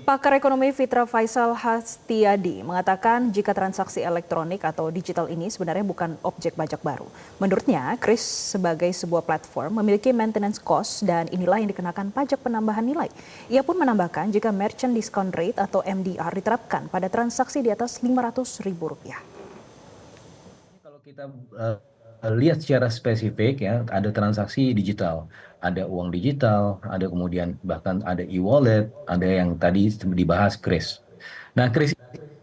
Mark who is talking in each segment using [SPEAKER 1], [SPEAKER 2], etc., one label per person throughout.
[SPEAKER 1] Pakar ekonomi Fitra Faisal Hastiadi mengatakan jika transaksi elektronik atau digital ini sebenarnya bukan objek pajak baru. Menurutnya, Kris sebagai sebuah platform memiliki maintenance cost dan inilah yang dikenakan pajak penambahan nilai. Ia pun menambahkan jika merchant discount rate atau MDR diterapkan pada transaksi di atas Rp500.000.
[SPEAKER 2] Kalau kita lihat secara spesifik ya, ada transaksi digital, ada uang digital, ada kemudian bahkan ada e-wallet, ada yang tadi dibahas Kris. Nah, Kris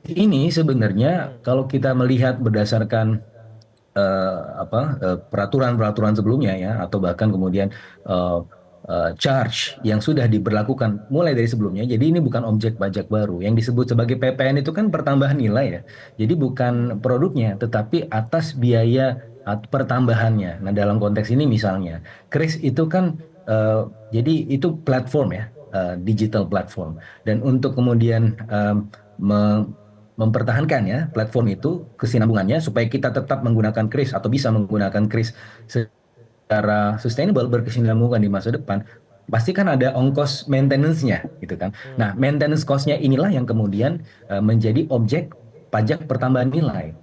[SPEAKER 2] ini sebenarnya kalau kita melihat berdasarkan peraturan-peraturan sebelumnya ya, atau bahkan kemudian eh, charge yang sudah diberlakukan mulai dari sebelumnya. Jadi ini bukan objek pajak baru. Yang disebut sebagai PPN itu kan pertambahan nilai ya. Jadi bukan produknya, tetapi atas biaya pertambahannya. Nah, dalam konteks ini misalnya, Kris itu kan jadi itu platform ya, digital platform. Dan untuk kemudian mempertahankan ya platform itu kesinambungannya supaya kita tetap menggunakan Kris atau bisa menggunakan Kris secara sustainable, berkesinambungan di masa depan, pasti kan ada ongkos maintenance-nya gitu kan. Nah, maintenance cost-nya inilah yang kemudian menjadi objek pajak pertambahan nilai.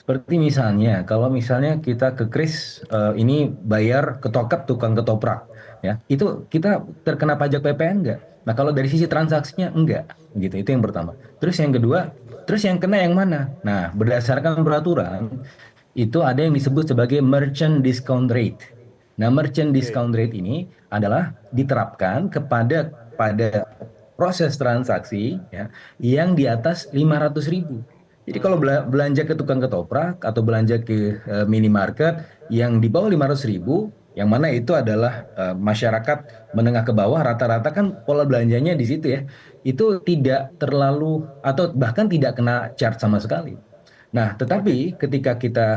[SPEAKER 2] Seperti misalnya, kalau misalnya kita ke Kris ini bayar ketokap tukang ketoprak, ya itu kita terkena pajak PPN enggak? Nah, kalau dari sisi transaksinya enggak, gitu. Itu yang pertama. Terus yang kedua, terus yang kena yang mana? Nah, berdasarkan peraturan itu ada yang disebut sebagai merchant discount rate. Nah, merchant
[SPEAKER 3] Oke.
[SPEAKER 2] discount rate ini adalah diterapkan pada proses transaksi ya yang di atas 500.000. Jadi kalau belanja ke tukang ketoprak atau belanja ke minimarket yang di bawah 500.000, yang mana itu adalah masyarakat menengah ke bawah, rata-rata kan pola belanjanya di situ ya, itu tidak terlalu atau bahkan tidak kena charge sama sekali. Nah,
[SPEAKER 3] Oke.
[SPEAKER 2] tetapi ketika kita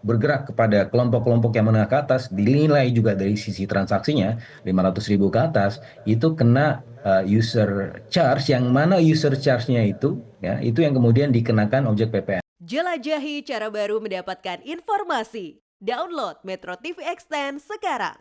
[SPEAKER 2] bergerak kepada kelompok-kelompok yang menengah ke atas, dinilai juga dari sisi transaksinya 500.000 ke atas, itu kena user charge, yang mana user charge-nya itu, ya, itu yang kemudian dikenakan objek PPN.
[SPEAKER 4] Jelajahi cara baru mendapatkan informasi. Download Metro TV Extend sekarang.